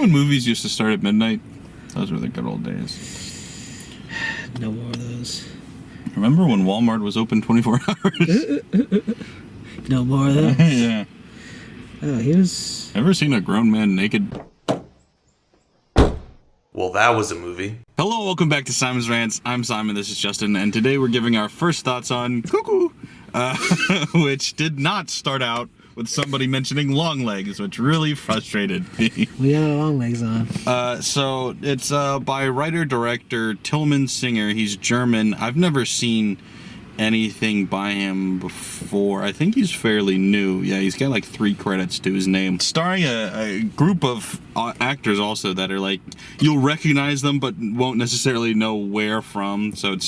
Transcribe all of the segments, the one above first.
when movies used to start at midnight? Those were the good old days. No more of those. Remember when Walmart was open 24 hours? No more of those. Yeah. Oh, he was... Ever seen a grown man naked? Well, that was a movie. Hello, welcome back to Simon's Rants. I'm Simon, this is Justin, and today we're giving our first thoughts on Cuckoo, which did not start out with somebody mentioning long legs, which really frustrated me. We got our long legs on. So it's by writer-director Tillman Singer. He's German. I've never seen anything by him before. I think he's fairly new. Yeah, he's got like 3 credits to his name. Starring a group of actors also that are like, you'll recognize them but won't necessarily know where from. So it's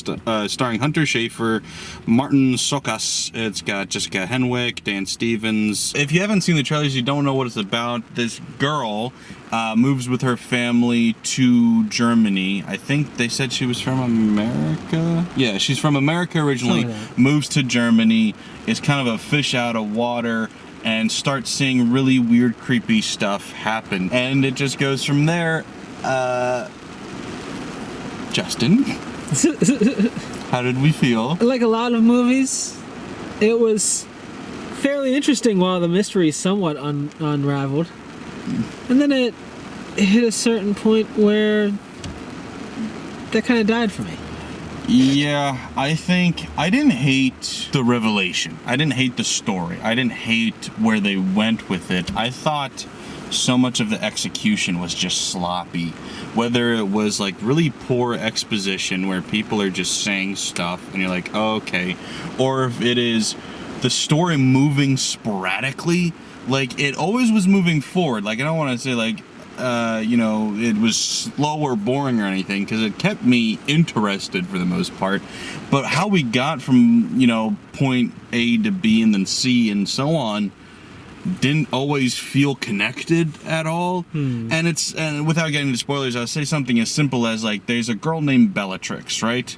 starring Hunter Schafer, Martin Sokas. It's got Jessica Henwick, Dan Stevens. If you haven't seen the trailers, you don't know what it's about. This girl moves with her family to Germany. I think they said she was from America. Yeah, she's from America originally. Moves to Germany, is kind of a fish out of water, and starts seeing really weird, creepy stuff happen. And it just goes from there. Justin, how did we feel? Like a lot of movies, it was fairly interesting while the mystery somewhat unraveled. And then it hit a certain point where that kind of died for me. Yeah, I think I didn't hate the revelation. I didn't hate the story. I didn't hate where they went with it. I thought so much of the execution was just sloppy. Whether it was like really poor exposition where people are just saying stuff and you're like, oh, okay. Or if it is the story moving sporadically. Like, it always was moving forward. Like, I don't want to say, like, it was slow or boring or anything, because it kept me interested for the most part. But how we got from, point A to B and then C and so on didn't always feel connected at all. And without getting into spoilers, I'll say something as simple as, like, there's a girl named Bellatrix, right?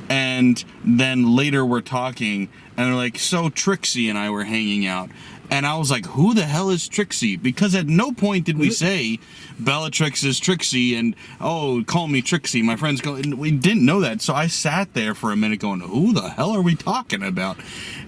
And then later we're talking, and they're like, so Trixie and I were hanging out. And I was like, who the hell is Trixie? Because at no point did we say Bellatrix is Trixie and, oh, call me Trixie. My friends go, and we didn't know that. So I sat there for a minute going, who the hell are we talking about?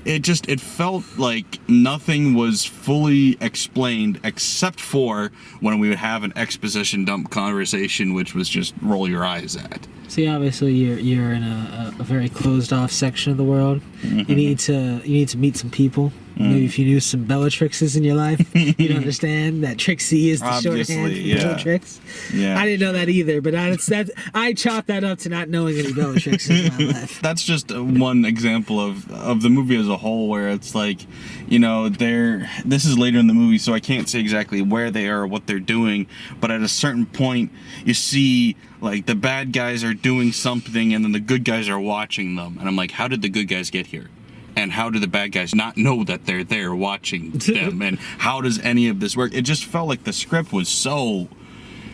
It felt like nothing was fully explained except for when we would have an exposition dump conversation, which was just roll your eyes at. See, obviously you're in a very closed off section of the world. Mm-hmm. You need to meet some people. Maybe if you knew some Bellatrixes in your life, you'd understand that Trixie is the shorthand for Bellatrix. Yeah. I didn't know that either, but I chopped that up to not knowing any Bellatrixes in my life. That's just one example of the movie as a whole, where it's like, this is later in the movie, so I can't say exactly where they are or what they're doing, but at a certain point, you see, like, the bad guys are doing something, and then the good guys are watching them, and I'm like, how did the good guys get here? And how do the bad guys not know that they're there watching them? And how does any of this work? It just felt like the script was so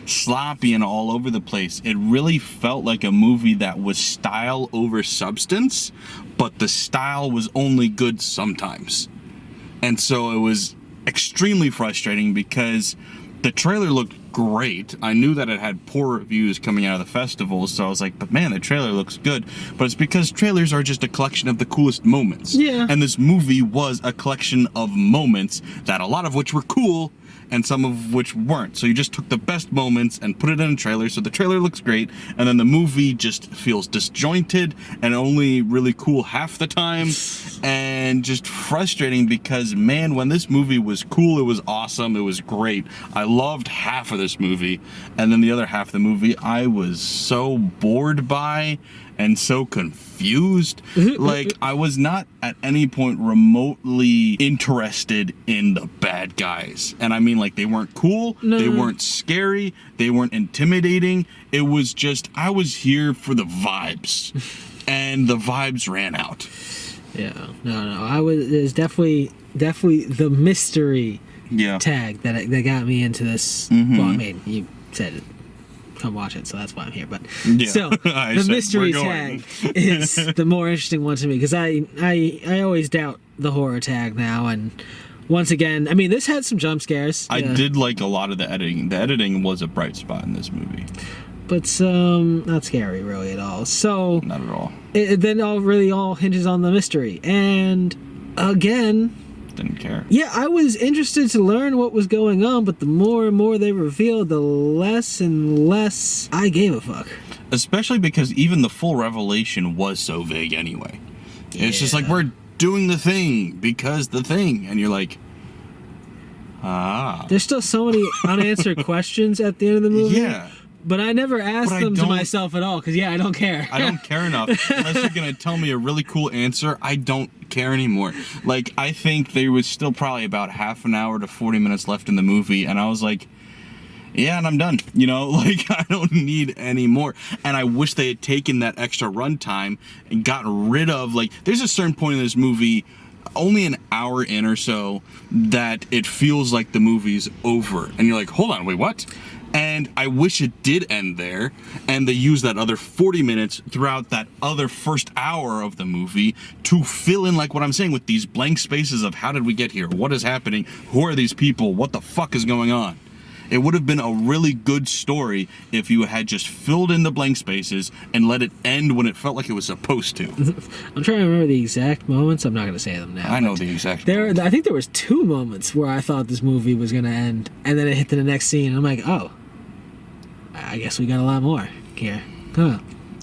sloppy and all over the place. It really felt like a movie that was style over substance, but the style was only good sometimes. And so it was extremely frustrating because the trailer looked great. I knew that it had poor reviews coming out of the festival, so I was like, but man, the trailer looks good. But it's because trailers are just a collection of the coolest moments. Yeah. And this movie was a collection of moments that a lot of which were cool and some of which weren't. So you just took the best moments and put it in a trailer, so the trailer looks great, and then the movie just feels disjointed and only really cool half the time, and just frustrating because, man, when this movie was cool, it was awesome, it was great. I loved half of this movie, and then the other half of the movie I was so bored by and so confused. Like, I was not at any point remotely interested in the bad guys. And I mean, like, they weren't cool, they weren't scary, they weren't intimidating. It was just, I was here for the vibes. And the vibes ran out. Yeah, no. It was definitely the mystery tag that got me into this. Mm-hmm. Well, I mean, you said it. Come watch it, so that's why I'm here. But still, the mystery tag is the more interesting one to me, because I always doubt the horror tag now, and once again, I mean, this had some jump scares. I did like a lot of the editing. The editing was a bright spot in this movie. But not scary really at all. So not at all. It then all hinges on the mystery. And again, didn't care. Yeah, I was interested to learn what was going on, but the more and more they revealed, the less and less I gave a fuck. Especially because even the full revelation was so vague anyway. It's just like, we're doing the thing because the thing, and you're like, There's still so many unanswered questions at the end of the movie. Yeah. But I never asked them to myself at all, because, I don't care. I don't care enough. Unless you're going to tell me a really cool answer, I don't care anymore. Like, I think there was still probably about half an hour to 40 minutes left in the movie, and I was like, yeah, and I'm done. You know, like, I don't need any more. And I wish they had taken that extra runtime and gotten rid of, like, there's a certain point in this movie, only an hour in or so, that it feels like the movie's over. And you're like, hold on, wait, what? And I wish it did end there, and they used that other 40 minutes throughout that other first hour of the movie to fill in, like what I'm saying, with these blank spaces of how did we get here? What is happening? Who are these people? What the fuck is going on? It would have been a really good story if you had just filled in the blank spaces and let it end when it felt like it was supposed to. I'm trying to remember the exact moments. I'm not going to say them now. I know the exact moments. I think there was 2 moments where I thought this movie was going to end, and then it hit to the next scene, and I'm like, oh, I guess we got a lot more here. Huh.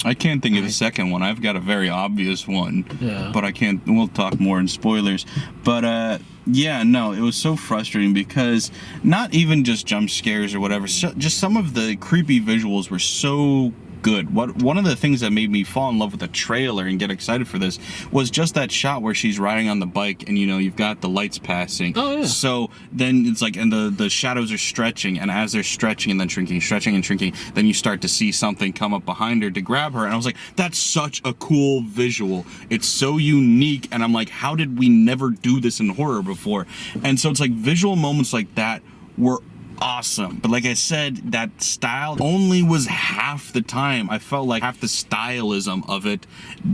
I can't think of a second one. I've got a very obvious one, yeah. But I can't. We'll talk more in spoilers. But yeah, no, it was so frustrating because not even just jump scares or whatever. Just some of the creepy visuals were so good. One of the things that made me fall in love with the trailer and get excited for this was just that shot where she's riding on the bike and you've got the lights passing. Oh yeah. So then it's like, and the shadows are stretching, and as they're stretching and then shrinking, stretching and shrinking, then you start to see something come up behind her to grab her. And I was like, that's such a cool visual. It's so unique. And I'm like, how did we never do this in horror before? And so it's like visual moments like that were awesome. But like I said, that style only was half the time. I felt like half the stylism of it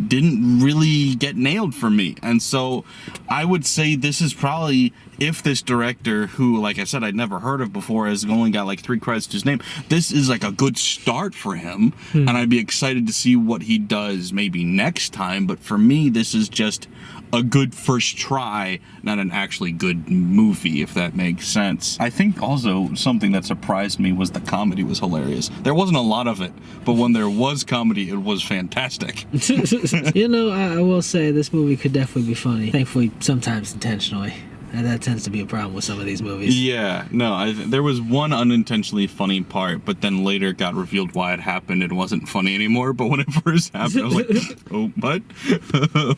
didn't really get nailed for me. And so I would say this is probably, if this director, who, like I said, I'd never heard of before, has only got like 3 credits to his name, this is like a good start for him. And I'd be excited to see what he does maybe next time. But for me, this is just a good first try, not an actually good movie, if that makes sense. I think also something that surprised me was the comedy was hilarious. There wasn't a lot of it, but when there was comedy, it was fantastic. I will say this movie could definitely be funny. Thankfully, sometimes intentionally. And that tends to be a problem with some of these movies. Yeah, no, there was one unintentionally funny part, but then later it got revealed why it happened. It wasn't funny anymore, but when it first happened, I was like, oh, what?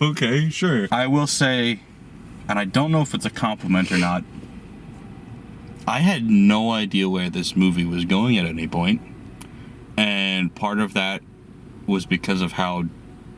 Okay, sure. I will say, and I don't know if it's a compliment or not, I had no idea where this movie was going at any point. And part of that was because of how,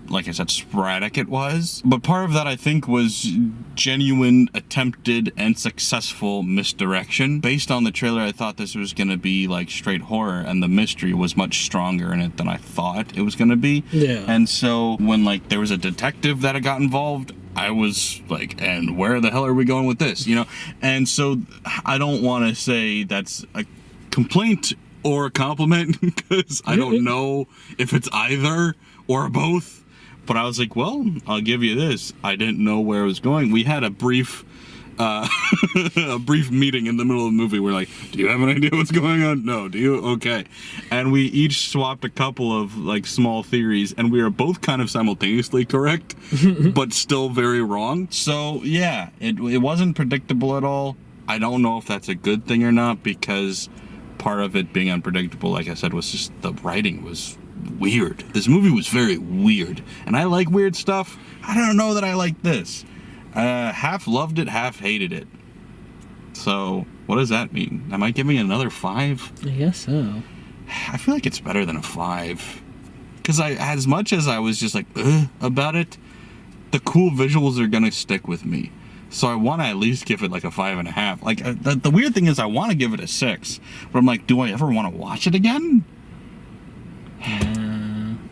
like I said, sporadic it was. But part of that, I think, was genuine, attempted, and successful misdirection. Based on the trailer, I thought this was going to be like straight horror, and the mystery was much stronger in it than I thought it was going to be. Yeah. And so when like there was a detective that had got involved, I was like, and where the hell are we going with this? And so I don't want to say that's a complaint or a compliment, because I don't know if it's either or both. But I was like, well, I'll give you this. I didn't know where it was going. We had a brief meeting in the middle of the movie. We're like, do you have an idea what's going on? No. Do you? Okay. And we each swapped a couple of like small theories, and we were both kind of simultaneously correct, but still very wrong. So yeah, it wasn't predictable at all. I don't know if that's a good thing or not, because part of it being unpredictable, like I said, was just the writing was weird. This movie was very weird, and I like weird stuff. I don't know that I like this. Half loved it, half hated it. So what does that mean? Am I giving it another 5? I guess so. I feel like it's better than a 5, because as much as I was just like about it, the cool visuals are gonna stick with me. So I want to at least give it like a 5.5. Like the weird thing is, I want to give it a 6, but I'm like, do I ever want to watch it again?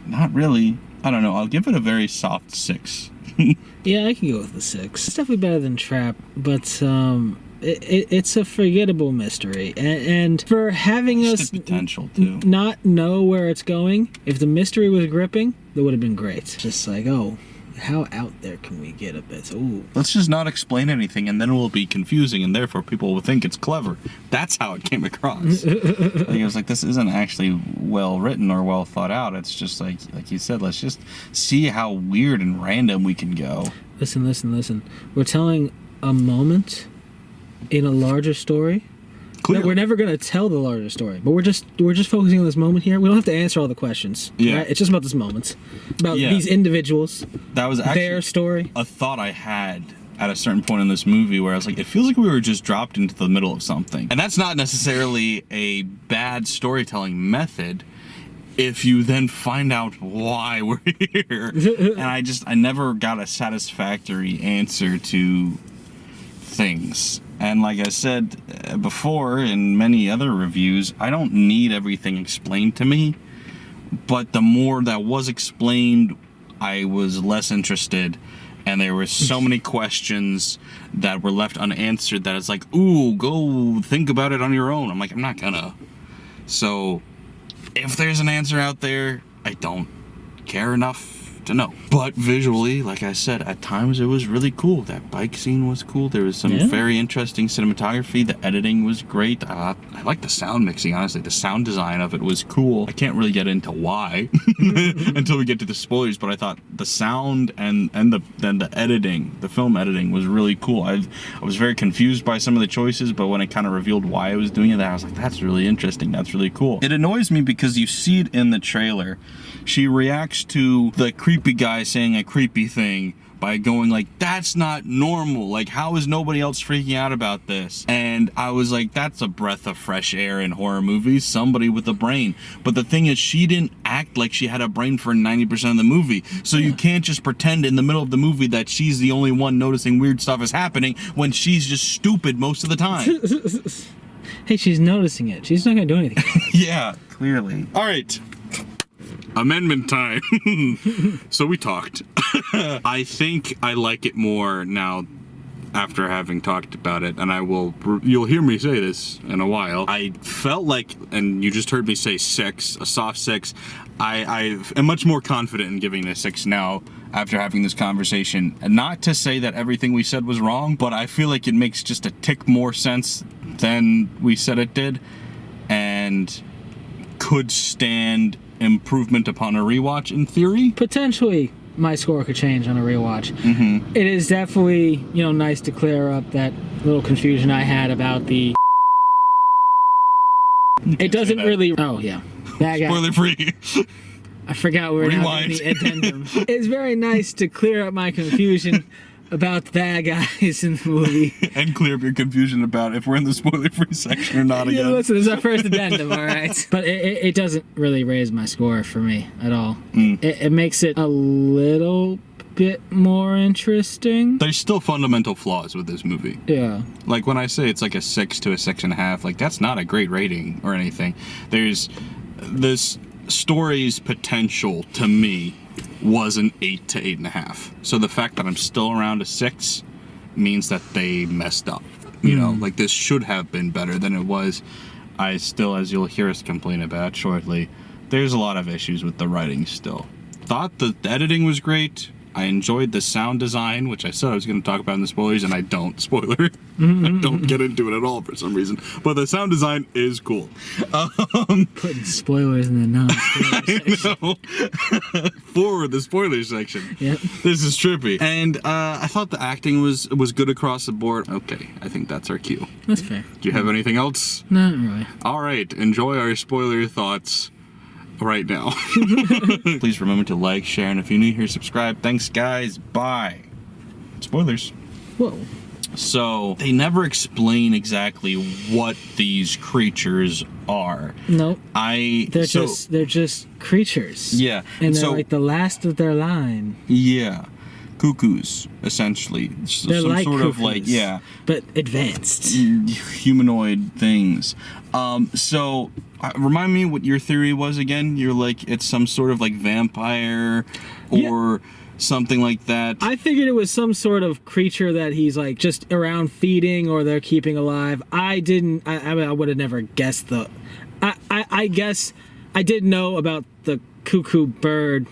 Not really. I don't know. I'll give it a very soft 6. Yeah, I can go with the 6. It's definitely better than Trap, but it's a forgettable mystery, and for having Just us the potential too. not know where it's going, if the mystery was gripping, that would have been great. Just like, oh, how out there can we get a bit? Ooh. Let's just not explain anything, and then it will be confusing, and therefore people will think it's clever. That's how it came across. Like, it was like, this isn't actually well written or well thought out. It's just like you said, let's just see how weird and random we can go. Listen. We're telling a moment in a larger story. Clearly. We're never gonna tell the larger story, but we're just focusing on this moment here. We don't have to answer all the questions. Yeah. Right? It's just about this moment, about these individuals. That was actually their story. A thought I had at a certain point in this movie where I was like, it feels like we were just dropped into the middle of something. And that's not necessarily a bad storytelling method if you then find out why we're here. And I never got a satisfactory answer to things. And like I said before in many other reviews, I don't need everything explained to me. But the more that was explained, I was less interested. And there were so many questions that were left unanswered that it's like, ooh, go think about it on your own. I'm like, I'm not gonna. So if there's an answer out there, I don't care enough to know. But visually, like I said, at times it was really cool. That bike scene was cool. There was some very interesting cinematography. The editing was great. I like the sound mixing, honestly. The sound design of it was cool. I can't really get into why until we get to the spoilers, but I thought the sound and the editing, the film editing was really cool. I was very confused by some of the choices, but when it kind of revealed why I was doing it, I was like, that's really interesting. That's really cool. It annoys me because you see it in the trailer. She reacts to the creepy guy saying a creepy thing by going like, that's not normal. Like, how is nobody else freaking out about this? And I was like, that's a breath of fresh air in horror movies. Somebody with a brain. But the thing is, she didn't act like she had a brain for 90% of the movie. So you can't just pretend in the middle of the movie that she's the only one noticing weird stuff is happening when she's just stupid most of the time. Hey, she's noticing it. She's not gonna do anything. Yeah, clearly. All right. Amendment time. So we talked. I think I like it more now after having talked about it, and you'll hear me say this in a while. I felt like, and you just heard me say 6, a soft 6. I am much more confident in giving it a 6 now after having this conversation. And not to say that everything we said was wrong, but I feel like it makes just a tick more sense than we said it did, and could stand improvement upon a rewatch in theory. Potentially my score could change on a rewatch. It is definitely, nice to clear up that little confusion I had about the it doesn't really that guy. Spoiler free. I forgot we were now doing the addendum. It's very nice to clear up my confusion about the bad guys in the movie. And clear up your confusion about if we're in the spoiler-free section or not again. Listen, this is our first addendum, all right? But it doesn't really raise my score for me at all. It makes it a little bit more interesting. There's still fundamental flaws with this movie. Yeah. Like when I say it's like a 6 to a 6.5, like that's not a great rating or anything. There's this story's potential to me was an 8 to 8.5. So the fact that I'm still around a 6 means that they messed up. Like this should have been better than it was. I still, as you'll hear us complain about shortly, there's a lot of issues with the writing still. Thought the editing was great. I enjoyed the sound design, which I said I was going to talk about in the spoilers, and I don't. Spoiler. I don't get into it at all for some reason. But the sound design is cool. Putting spoilers in the non-spoiler section. For the spoiler section. Yep. This is trippy. And I thought the acting was good across the board. Okay, I think that's our cue. That's fair. Do you have anything else? Not really. All right, enjoy our spoiler thoughts right now. Please remember to like, share, and if you're new here, subscribe. Thanks, guys. Bye. Spoilers. Whoa. So they never explain exactly what these creatures are. Nope. They're just creatures. Yeah. And they're like the last of their line. Yeah. Cuckoos, essentially. They're some like sort cuckoos, of like, yeah. But advanced. Humanoid things. So remind me what your theory was again. You're like, it's some sort of like vampire or something like that. I figured it was some sort of creature that he's like just around feeding or they're keeping alive. I mean, I would have never guessed the. I guess I did know about the cuckoo bird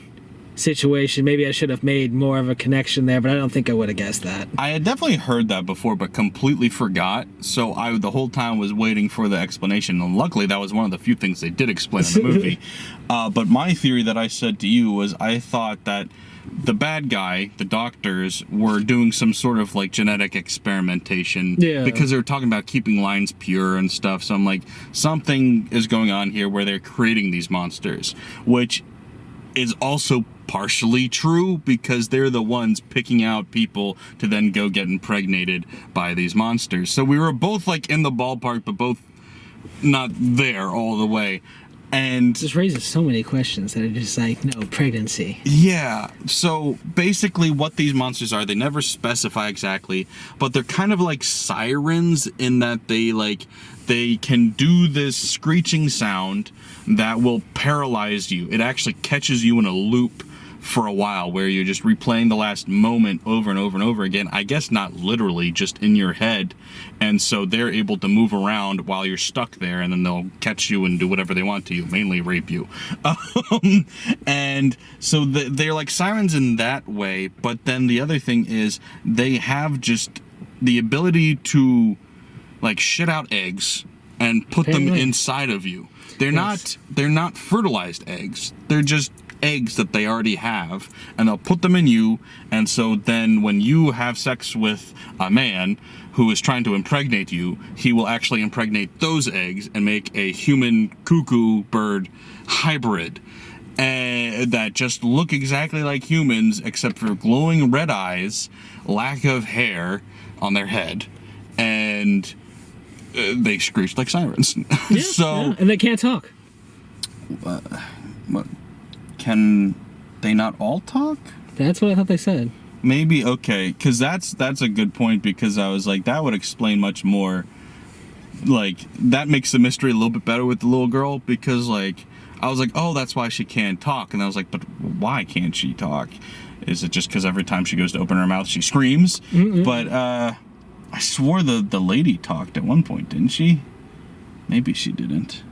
situation. Maybe I should have made more of a connection there, but I don't think I would have guessed that. I had definitely heard that before, but completely forgot. So I the whole time was waiting for the explanation, and luckily that was one of the few things they did explain in the movie. But my theory that I said to you was I thought that the bad guy, the doctors, were doing some sort of like genetic experimentation, because they were talking about keeping lines pure and stuff. So I'm like, something is going on here where they're creating these monsters, which is also partially true because they're the ones picking out people to then go get impregnated by these monsters. So we were both like in the ballpark, but both not there all the way. And this raises so many questions that are just like, no, pregnancy. Yeah. So basically what these monsters are, they never specify exactly, but they're kind of like sirens in that they can do this screeching sound that will paralyze you. It actually catches you in a loop for a while where you're just replaying the last moment over and over and over again. I guess not literally, just in your head. And so they're able to move around while you're stuck there, and then they'll catch you and do whatever they want to you, mainly rape you. And so they're like sirens in that way. But then the other thing is they have just the ability to like shit out eggs and put them inside of you. They're not fertilized eggs. They're just eggs that they already have, and they'll put them in you. And so then when you have sex with a man who is trying to impregnate you, he will actually impregnate those eggs and make a human cuckoo bird hybrid that just look exactly like humans except for glowing red eyes, lack of hair on their head, and they screech like sirens. And they can't talk. What? Can they not all talk? That's what I thought they said. Maybe, okay, because that's a good point, because I was like, that would explain much more. Like, that makes the mystery a little bit better with the little girl, because, like, I was like, oh, that's why she can't talk. And I was like, but why can't she talk? Is it just because every time she goes to open her mouth, she screams? Mm-mm. But, I swore the lady talked at one point, didn't she? Maybe she didn't.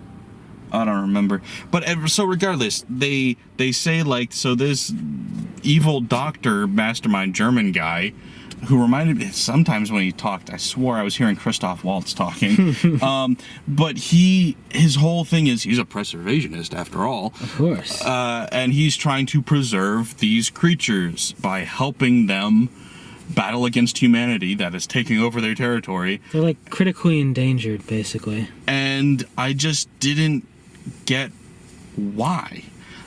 I don't remember. But so regardless, they say like, so this evil doctor mastermind German guy who reminded me sometimes when he talked, I swore I was hearing Christoph Waltz talking. But his whole thing is he's a preservationist after all. Of course. And he's trying to preserve these creatures by helping them battle against humanity that is taking over their territory. They're like critically endangered, basically. And I just didn't get why.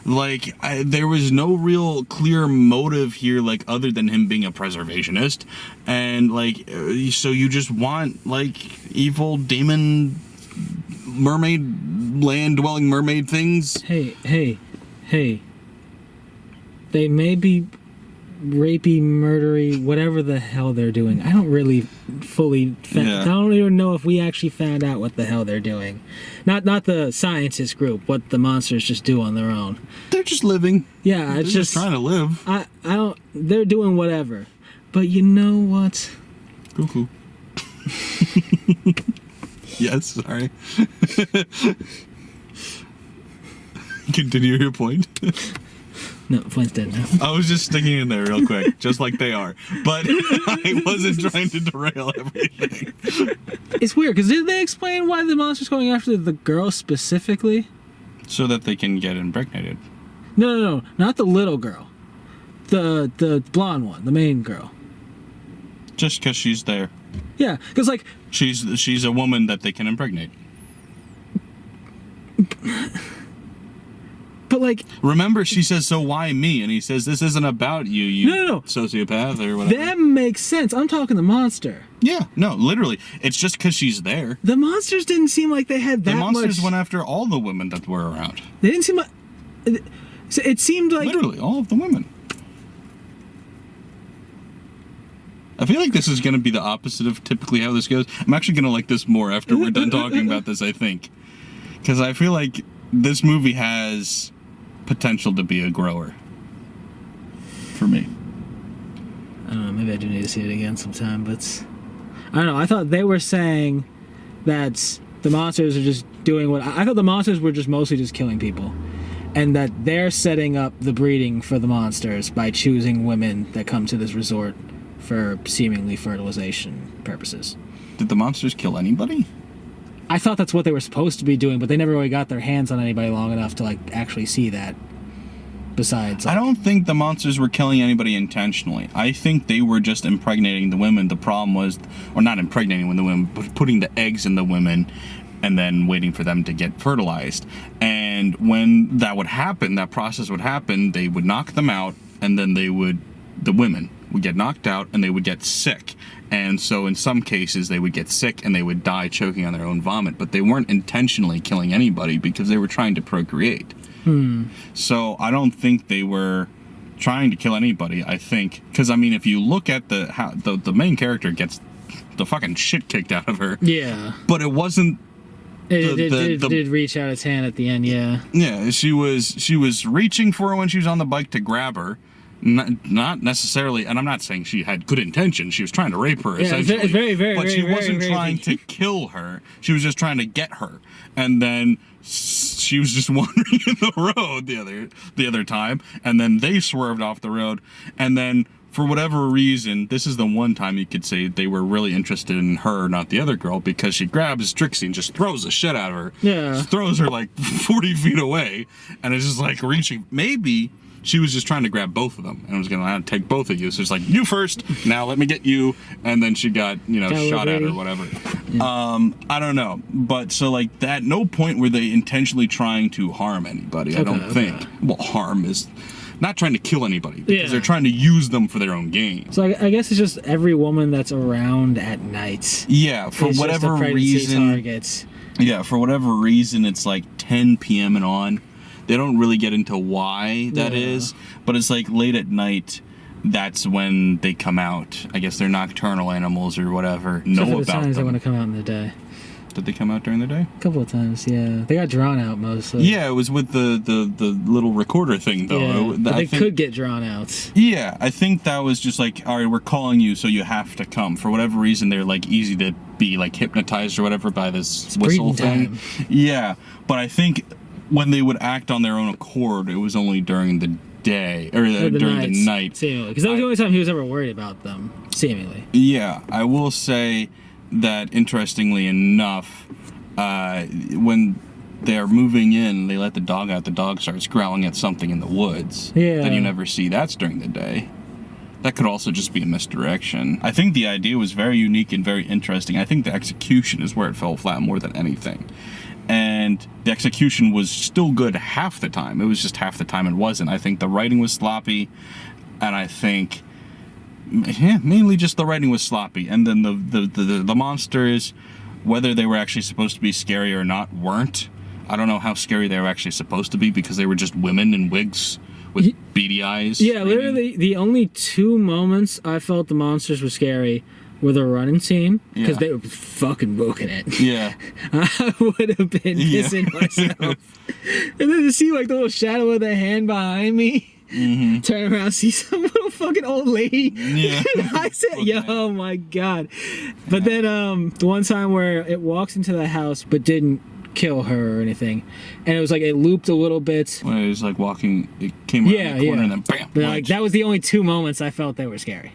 Like, there was no real clear motive here, like, other than him being a preservationist. And, like, so you just want, like, evil demon mermaid, land-dwelling mermaid things? Hey. They may be rapey, murdery, whatever the hell they're doing. I don't really fully... I don't even know if we actually found out what the hell they're doing. Not the scientist group, what the monsters just do on their own. They're just living. Yeah, they're just trying to live. I don't... They're doing whatever. But you know what? Cuckoo. Yes, sorry. Continue your point. No, point's dead now. I was just sticking in there real quick, just like they are. But I wasn't trying to derail everything. It's weird, because did they explain why the monster's going after the girl specifically? So that they can get impregnated. No, not the little girl. The blonde one, the main girl. Just because she's there. Yeah, because like... She's a woman that they can impregnate. But like, remember, she says, so why me? And he says, this isn't about you, no. sociopath or whatever. That makes sense. I'm talking the monster. Yeah, no, literally. It's just because she's there. The monsters didn't seem like they had that much... The monsters went after all the women that were around. They didn't seem like... It seemed like... Literally, all of the women. I feel like this is going to be the opposite of typically how this goes. I'm actually going to like this more after we're done talking about this, I think. Because I feel like this movie has... potential to be a grower for me. don't know, maybe I do need to see it again sometime, but I don't know. I thought they were saying that the monsters are just doing what I thought the monsters were just mostly just killing people, and that they're setting up the breeding for the monsters by choosing women that come to this resort for seemingly fertilization purposes. Did the monsters kill anybody? I thought that's what they were supposed to be doing, but they never really got their hands on anybody long enough to like actually see that. Besides, I don't think the monsters were killing anybody intentionally. I think they were just impregnating the women. The problem was, or not impregnating the women, but putting the eggs in the women and then waiting for them to get fertilized. And when that would happen, that process would happen, they would knock them out, and then the women would get knocked out and they would get sick. And so in some cases they would get sick and they would die choking on their own vomit, but they weren't intentionally killing anybody because they were trying to procreate. So I don't think they were trying to kill anybody. I think, because I mean, if you look at the main character gets the fucking shit kicked out of her. Yeah. But it wasn't. It did reach out its hand at the end. Yeah. Yeah, she was reaching for her when she was on the bike to grab her. Not necessarily, and I'm not saying she had good intentions. She was trying to rape her, essentially. It's very, but she wasn't very trying to kill her. She was just trying to get her. And then she was just wandering in the road the other time, and then they swerved off the road. And then, for whatever reason, this is the one time you could say they were really interested in her, not the other girl, because she grabs Trixie and just throws the shit out of her. Yeah. Just throws her like 40 feet away, and it's just like reaching. Maybe she was just trying to grab both of them and was gonna take both of you. So it's like, you first, now let me get you. And then she got, shot at or whatever. Yeah. I don't know. But so like that, no point were they intentionally trying to harm anybody. I don't think. Well, harm is not trying to kill anybody because they're trying to use them for their own gain. So I guess it's just every woman that's around at night. Yeah, for whatever reason. Targets. Yeah, for whatever reason, it's like 10 p.m. and on. They don't really get into why that is, but it's like late at night. That's when they come out. I guess they're nocturnal animals or whatever. Know about them. They want to come out in the day. Did they come out during the day? A couple of times, yeah. They got drawn out mostly. Yeah, it was with the little recorder thing though. Yeah, but they could get drawn out. Yeah, I think that was just like, all right, we're calling you, so you have to come. For whatever reason, they're like easy to be like hypnotized or whatever by this whistle thing. Yeah, but I think when they would act on their own accord, it was only during the day or during the night. Seemingly, because that was the only time he was ever worried about them. Seemingly. Yeah, I will say that interestingly enough, when they're moving in, they let the dog out. The dog starts growling at something in the woods. Yeah. That you never see. That's during the day. That could also just be a misdirection. I think the idea was very unique and very interesting. I think the execution is where it fell flat more than anything. And the execution was still good half the time. It was just half the time it wasn't. I think the writing was sloppy, and I think mainly just the writing was sloppy. And then the monsters, whether they were actually supposed to be scary or not, weren't. I don't know how scary they were actually supposed to be because they were just women in wigs with beady eyes. Yeah, literally the only two moments I felt the monsters were scary were the running scene, because they were fucking booking it. Yeah. I would have been pissing myself. And then to see like the little shadow of the hand behind me, turn around, see some little fucking old lady. Yeah. I said, oh my god. But then the one time where it walks into the house but didn't kill her or anything, and it was like it looped a little bit. When it was like walking, it came around the corner and then bam. But like that was the only two moments I felt they were scary.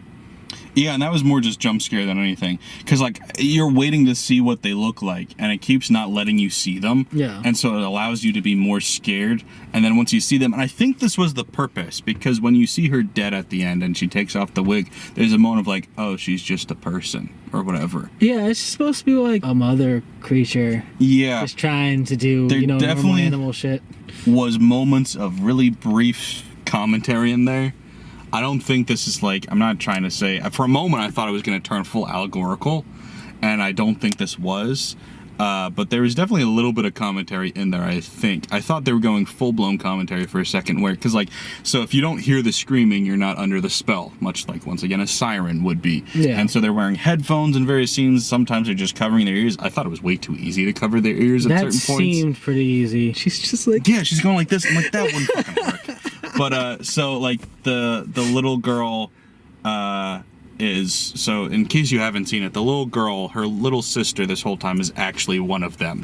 Yeah, and that was more just jump scare than anything. Because, like, you're waiting to see what they look like, and it keeps not letting you see them. Yeah. And so it allows you to be more scared. And then once you see them, and I think this was the purpose, because when you see her dead at the end and she takes off the wig, there's a moment of like, oh, she's just a person, or whatever. Yeah, it's supposed to be like a mother creature. Yeah. Just trying to do, normal animal shit. Was moments of really brief commentary in there. I don't think this is like, I'm not trying to say, for a moment I thought it was going to turn full allegorical, and I don't think this was, but there was definitely a little bit of commentary in there, I think. I thought they were going full-blown commentary for a second, where, because like, so if you don't hear the screaming, you're not under the spell, much like, once again, a siren would be. Yeah. And so they're wearing headphones in various scenes, sometimes they're just covering their ears. I thought it was way too easy to cover their ears at certain points. That seemed pretty easy. She's just like... Yeah, she's going like this, I'm like, that wouldn't fucking work. But so like the little girl is, so in case you haven't seen it, the little girl, her little sister this whole time is actually one of them.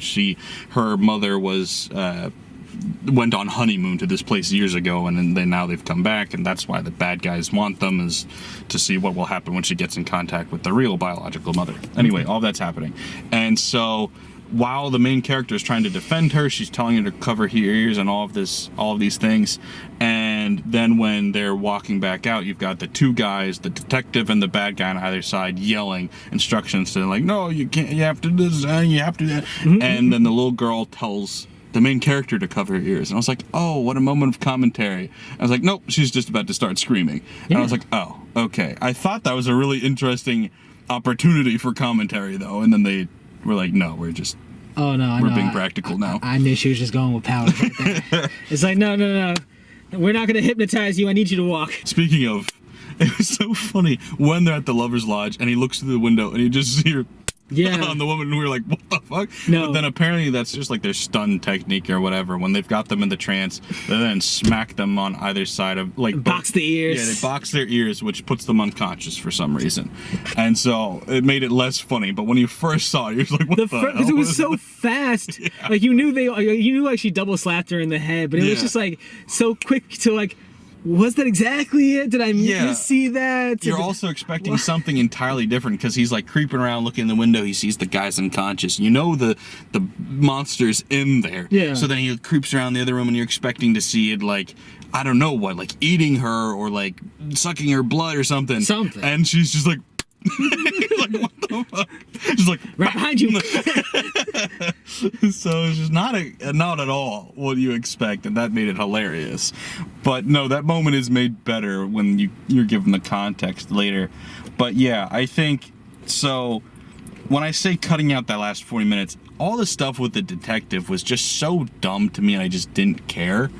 Her mother went on honeymoon to this place years ago, and then now they've come back, and that's why the bad guys want them, is to see what will happen when she gets in contact with the real biological mother. Anyway, all that's happening. And so while the main character is trying to defend her, she's telling her to cover her ears and all of these things. And then when they're walking back out, you've got the two guys, the detective and the bad guy on either side, yelling instructions to them, like, no, you can't, you have to do this, you have to do that. Mm-hmm. And then the little girl tells the main character to cover her ears. And I was like, oh, what a moment of commentary. I was like, nope, she's just about to start screaming. Yeah. And I was like, oh, okay. I thought that was a really interesting opportunity for commentary, though. And then they were like, no, we're being practical now. I knew she was just going with power right there. It's like, no. We're not going to hypnotize you. I need you to walk. Speaking of, it was so funny when they're at the Lover's Lodge and he looks through the window and you just see her on the woman, and we were like, what the fuck? No. But then apparently that's just like their stun technique or whatever. When they've got them in the trance, they then smack them on either side of, like, box the ears. Yeah, they box their ears, which puts them unconscious for some reason. And so it made it less funny. But when you first saw it, you're just like, what the hell? Because it was so fast. Yeah. Like you knew like she double slapped her in the head, but it was just like so quick to like, was that exactly it? Did I see that? You're also expecting something entirely different, because he's like creeping around looking in the window. He sees the guy's unconscious. You know the monster's in there. Yeah. So then he creeps around the other room and you're expecting to see it, like, I don't know what, like eating her or like sucking her blood or something. And she's just like, like, what the fuck? She's like, right behind you. So it's just not at all what you expect, and that made it hilarious. But no, that moment is made better when you're given the context later. But yeah, I think so. When I say cutting out that last 40 minutes, all the stuff with the detective was just so dumb to me, and I just didn't care.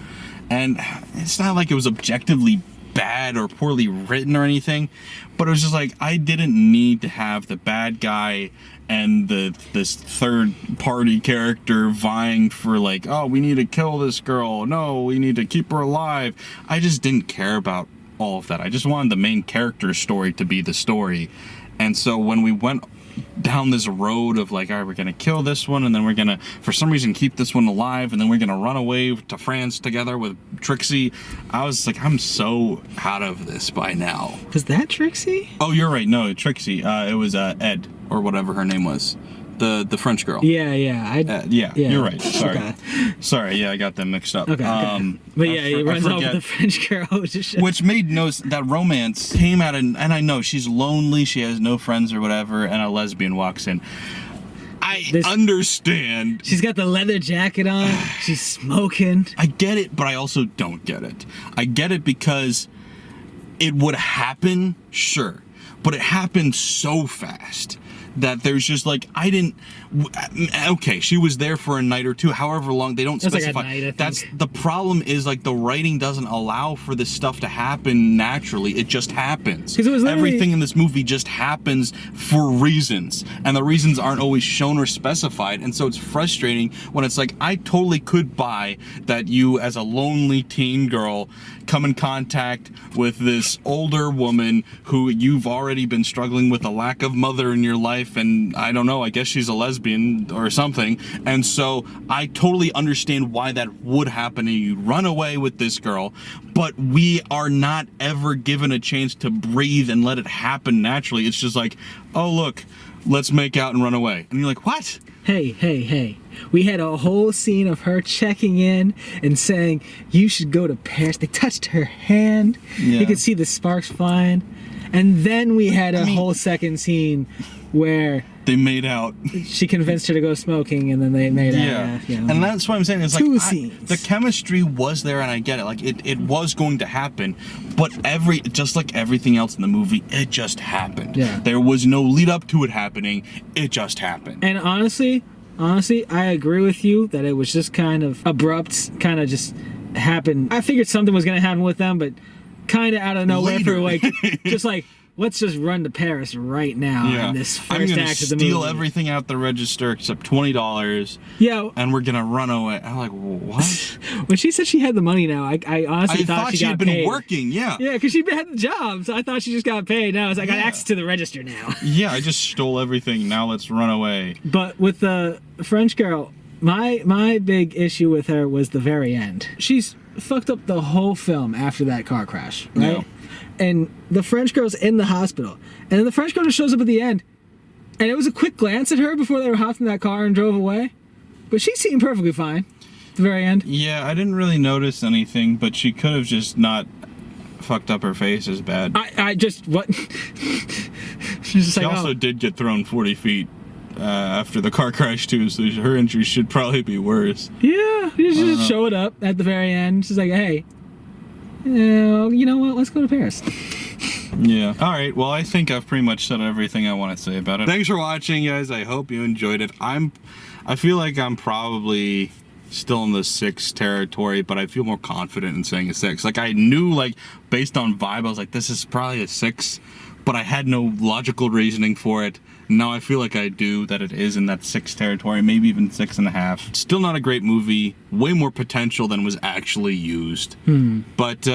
And it's not like it was objectively bad or poorly written or anything, but it was just like, I didn't need to have the bad guy and this third party character vying for, like, oh, we need to kill this girl, no, we need to keep her alive. I just didn't care about all of that. I just wanted the main character's story to be the story. And so when we went down this road of like, all right, we're gonna kill this one, and then we're gonna, for some reason, keep this one alive, and then we're gonna run away to France together with Trixie, I was like, I'm so out of this by now. Was that Trixie? Oh, you're right. No, Trixie. It was Ed, or whatever her name was. The French girl. Yeah. Yeah, you're right. Sorry. Okay. Sorry, yeah, I got them mixed up. Okay. But yeah, he runs off with the French girl. Which made that romance came out, and I know she's lonely, she has no friends or whatever, and a lesbian walks in. I understand. She's got the leather jacket on. She's smoking. I get it, but I also don't get it. I get it because it would happen, sure, but it happened so fast that there's just like, okay, she was there for a night or two, however long, they don't specify. Like a night, I think. That's the problem, is like the writing doesn't allow for this stuff to happen naturally. It just happens. Everything in this movie just happens for reasons, and the reasons aren't always shown or specified, and so it's frustrating when it's like, I totally could buy that you, as a lonely teen girl, come in contact with this older woman who you've already been struggling with a lack of mother in your life, and I don't know, I guess she's a lesbian or something, and so I totally understand why that would happen, and you run away with this girl, but we are not ever given a chance to breathe and let it happen naturally. It's just like, oh look, let's make out and run away, and you're like, what? Hey. We had a whole scene of her checking in and saying, you should go to Paris. They touched her hand. Yeah. You could see the sparks flying. And then we had a whole second scene where they made out. She convinced her to go smoking, and then they made out. Yeah. And that's what I'm saying. It's Two like scenes. The chemistry was there, and I get it. Like it was going to happen, but just like everything else in the movie, it just happened. Yeah. There was no lead up to it happening. It just happened. And honestly, I agree with you that it was just kind of abrupt, kind of just happened. I figured something was gonna happen with them, but kind of out of nowhere for like, just like, let's just run to Paris right now Yeah. in this I'm first gonna act of the movie. steal everything out the register except $20, Yeah. and we're gonna run away. I'm like, what? When she said she had the money now, I honestly I thought she she got had been paid. working. Yeah. Yeah, because she had the job, so I thought she just got paid. Now it's like, I got Yeah. access to the register now. Yeah, I just stole everything. Now let's run away. But with the French girl, my big issue with her was the very end. She's fucked up the whole film after that car crash, right? Yeah. And the French girl's in the hospital, and then the French girl just shows up at the end, and it was a quick glance at her before they were hopped in that car and drove away, but she seemed perfectly fine at the very end. Yeah, I didn't really notice anything, but she could have just not fucked up her face as bad. I just what? She's just She like, also oh. did get thrown 40 feet after the car crash too, so her injuries should probably be worse. Yeah, she just showed up at the very end. She's like, hey, you know what? Let's go to Paris. Yeah. All right. Well, I think I've pretty much said everything I want to say about it. Thanks for watching, guys. I hope you enjoyed it. I feel like I'm probably still in the 6 territory, but I feel more confident in saying a 6. Like I knew, like based on vibe, I was like, this is probably a 6, but I had no logical reasoning for it. Now I feel like I do, that it is in that 6 territory, maybe even 6.5. Still not a great movie. Way more potential than was actually used. But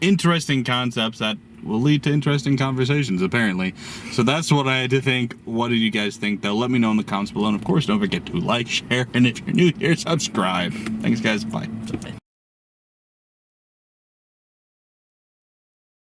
interesting concepts that will lead to interesting conversations, apparently. So that's what I had to think. What did you guys think, though? Let me know in the comments below. And of course, don't forget to like, share, and if you're new here, subscribe. Thanks, guys. Bye.